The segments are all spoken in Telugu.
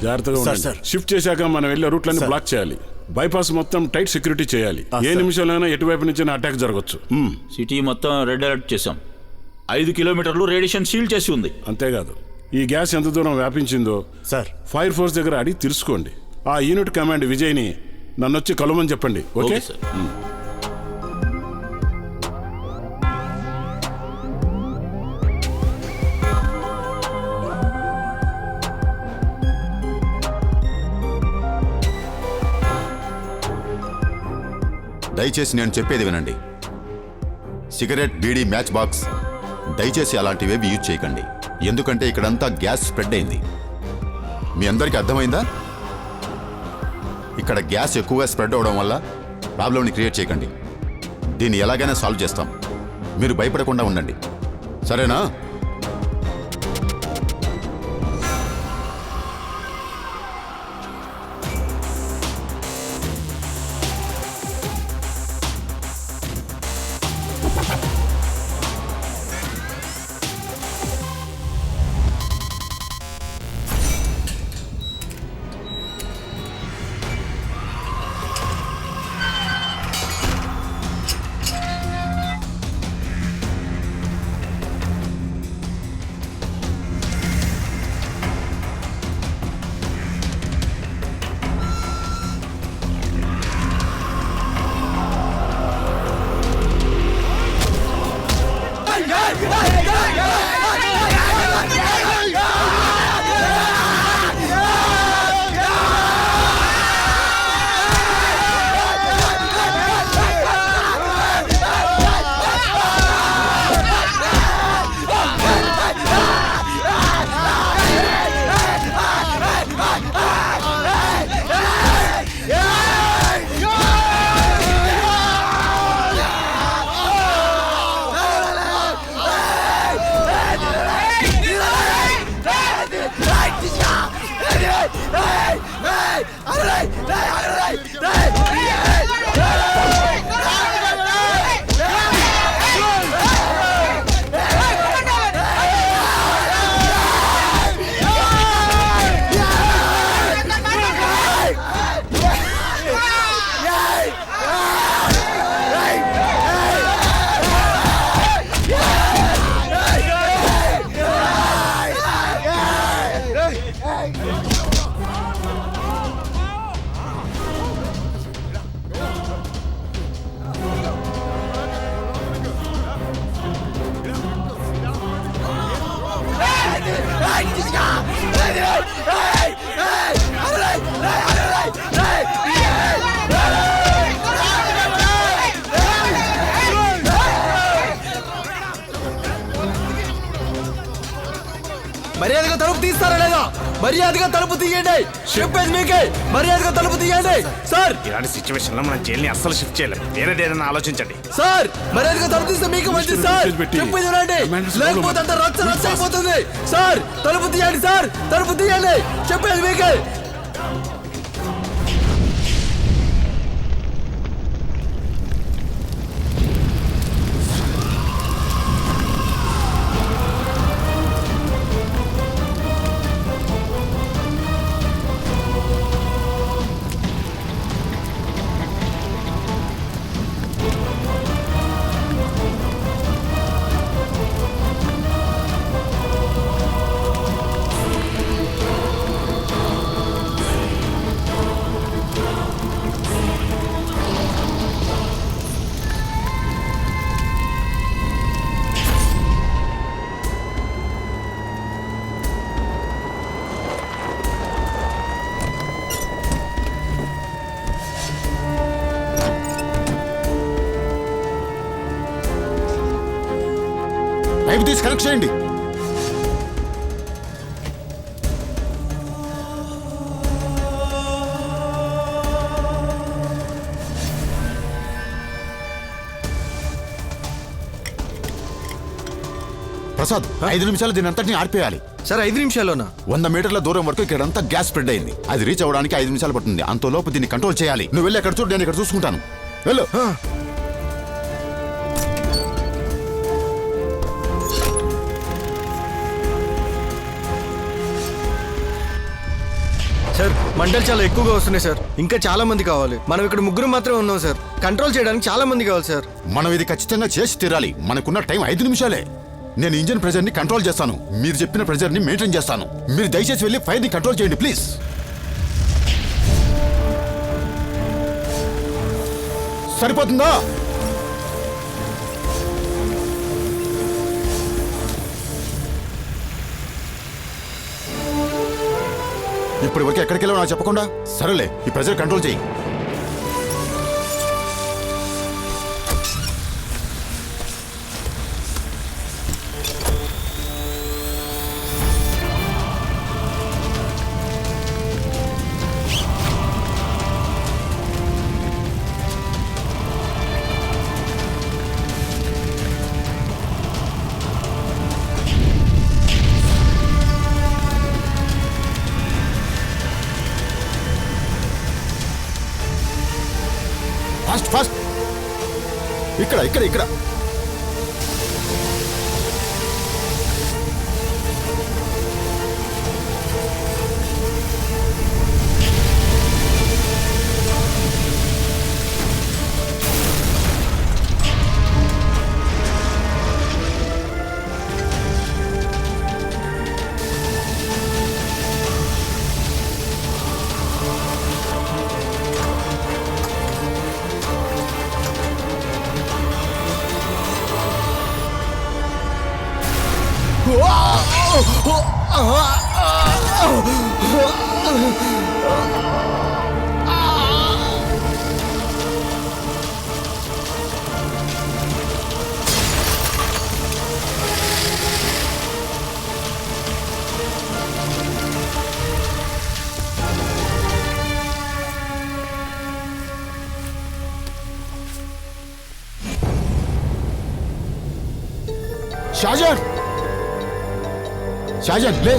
జాగ్రత్తగా ఉండండి. షిఫ్ట్ చేశాక మనం వెళ్ళే రూట్లన్నీ బ్లాక్ చేయాలి. బైపాస్ మొత్తం టైట్ సెక్యూరిటీ చేయాలి. ఏ నిమిషంలోనైనా ఎటువైపు నుంచి అటాక్ జరగచ్చు. సిటీ మొత్తం రెడ్ అలర్ట్ చేశాం. 5 కిలోమీటర్లు రేడియేషన్ సీల్ చేసి ఉంది. అంతేకాదు, ఈ గ్యాస్ ఎంత దూరం వ్యాపించిందో సార్ ఫైర్ ఫోర్స్ దగ్గర అడిగి తెలుసుకోండి. ఆ యూనిట్ కమాండ్ విజయ్ని నన్నొచ్చి కలవమని చెప్పండి. Okay sir. దయచేసి నేను చెప్పేది వినండి. సిగరెట్, బీడీ, మ్యాచ్ బాక్స్ దయచేసి అలాంటివేవి యూజ్ చేయకండి. ఎందుకంటే ఇక్కడంతా గ్యాస్ స్ప్రెడ్ అయింది. మీ అందరికీ అర్థమైందా? ఇక్కడ గ్యాస్ ఎక్కువగా స్ప్రెడ్ అవడం వల్ల ప్రాబ్లంని క్రియేట్ చేయకండి. దీన్ని ఎలాగైనా సాల్వ్ చేస్తాం. మీరు భయపడకుండా ఉండండి, సరేనా? మర్యాదగా తలుపు తీస్తారా లేదా? మర్యాదగా తలుపు తీయండి. చెప్పేది మీకే. మర్యాదగా తలుపు తీయండి సార్. ఇలాంటి సిచ్యువేషన్ లో మనం జైల్ని అస్సలు షిఫ్ట్ చేయలేం. వేరేదేదైనా ఆలోచించండి సార్. మర్యాదగా తలుపు తీస్తే మీకు మంచిది సార్. చెప్పేది వినండి, లేకపోతే అంత రచ్చ రచ్చ అయిపోతుంది సార్. తలుపు తీయండి సార్, తలుపు తీయండి. చెప్పేది మీకే. పైపు తీసి కనెక్ట్ చేయండి. ప్రసాద్, 5 నిమిషాలు దీని అంతటిని ఆర్పేయాలి. సార్ 5 నిమిషాల్లోనా? 100 మీటర్ల దూరం వరకు ఇక్కడంతా గ్యాస్ స్ప్రెడ్ అయింది. అది రీచ్ అవ్వడానికి 5 నిమిషాలు పడుతుంది. అంతలోపు దీన్ని కంట్రోల్ చేయాలి. నువ్వు వెళ్ళి ఎక్కడ చూడు, నేను ఇక్కడ చూసుకుంటాను. వెళ్ళు. సార్ మంటలు చాలా ఎక్కువగా వస్తున్నాయి సార్. ఇంకా చాలా మంది కావాలి. మనం ఇక్కడ ముగ్గురు మాత్రమే ఉన్నాం సార్. కంట్రోల్ చేయడానికి చాలా మంది కావాలి సార్. మనం ఇది ఖచ్చితంగా చేసి తీరాలి. మనకున్న టైం 5 నిమిషాలే. నేను ఇంజిన్ ప్రెజర్ ని కంట్రోల్ చేస్తాను. మీరు చెప్పిన ప్రెజర్ ని మెయింటైన్ చేస్తాను. మీరు దయచేసి వెళ్ళి ఫైర్ ని కంట్రోల్ చేయండి ప్లీజ్. సరిపోతుందా? ఇప్పటి వరకు ఎక్కడికి వెళ్ళావు నాకు చెప్పకుండా? సరేలే, ఈ ప్రెజర్ కంట్రోల్ చేయి. Fast fast. ఇక్కడ ఇక్కడ ఇక్కడ. షాజాన్, షాజాన్ లే.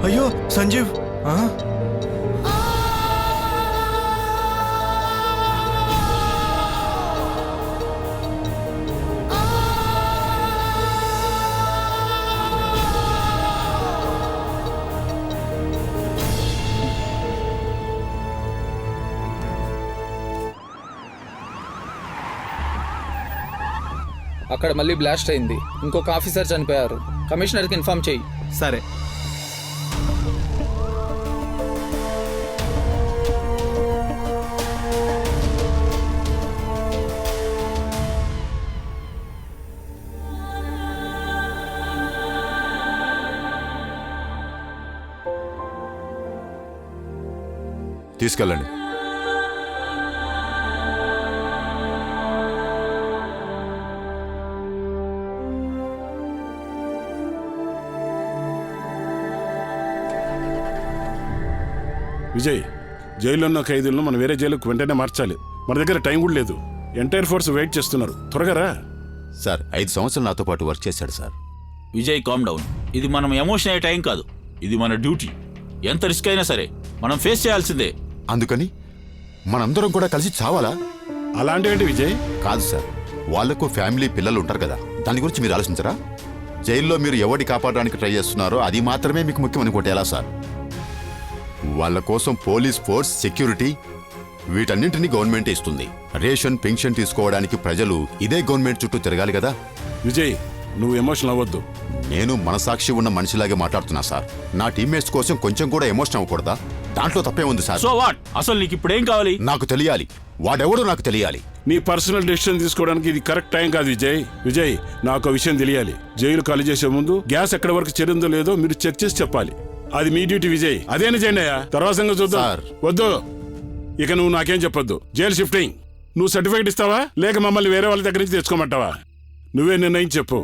అయ్యో సంజీవ్. అక్కడ మళ్ళీ బ్లాస్ట్ అయింది. ఇంకొక ఆఫీసర్ చనిపోయారు. కమిషనర్కి ఇన్ఫార్మ్ చెయ్యి. సరే. తీసుకెళ్ళండి. విజయ్, జైల్లో ఉన్న ఖైదీలను మనం వేరే జైలుకు వెంటనే మార్చాలి. మన దగ్గర టైం కూడా లేదు. ఎంటైర్ ఫోర్స్ వెయిట్ చేస్తున్నారు. త్వరగా రా. సార్ 5 సంవత్సరాలు నాతో పాటు వర్క్ చేశాడు సార్. Vijay calm down. ఇది మనం ఎమోషన్ అయ్యే టైం కాదు. ఇది మన డ్యూటీ. ఎంత రిస్క్ అయినా సరే మనం ఫేస్ చేయాల్సిందే. అందుకని మనందరం కూడా కలిసి చావాలా? అలాంటివేంటి విజయ్? కాదు సార్, వాళ్లకు ఫ్యామిలీ పిల్లలు ఉంటారు కదా, దాని గురించి మీరు ఆలోచించరా? జైల్లో మీరు ఎవరిని కాపాడడానికి ట్రై చేస్తున్నారో అది మాత్రమే మీకు ముఖ్యం అనుకుంటే ఎలా సార్? వాళ్ళ కోసం పోలీస్ ఫోర్స్, సెక్యూరిటీ వీటన్నింటినీ గవర్నమెంట్ ఇస్తుంది. రేషన్, పెన్షన్ తీసుకోవడానికి ప్రజలు ఇదే గవర్నమెంట్ చుట్టూ తిరగాలి కదా. విజయ్, నువ్వు ఎమోషన్ అవ్వద్దు. నేను మనసాక్షి ఉన్న మనిషిలాగే మాట్లాడుతున్నా సార్. నా టీమ్మేట్స్ కోసం కొంచెం కూడా ఎమోషన్ అవ్వకూడదా? దాంట్లో తప్పే ఉంది సార్. So what? అసలు నీకు ఇప్పుడు ఏం కావాలి? నాకు తెలియాలి, వాడెవడో నాకు తెలియాలి. నీ పర్సనల్ డెసిషన్ తీసుకోవడానికి ఇది కరెక్ట్ టైం కాదు విజయ్. విజయ్, నాకు విషయం తెలియాలి. జైలు ఖాళీ చేసే ముందు గ్యాస్ ఎక్కడి వరకు చేరిందో లేదో మీరు చెక్ చేసి చెప్పాలి. అది మీ డ్యూటీ విజయ్. అదేనా చేయండి అయ్యా, తర్వాత సంగతి చూద్దాం. సార్. వద్దు, ఇక నువ్వు నాకేం చెప్పొద్దు. Jail shifting. నువ్వు సర్టిఫికేట్ ఇస్తావా లేక మమ్మల్ని వేరే వాళ్ళ దగ్గర నుంచి తెచ్చుకోమంటావా? నువ్వే నిర్ణయం చెప్పు.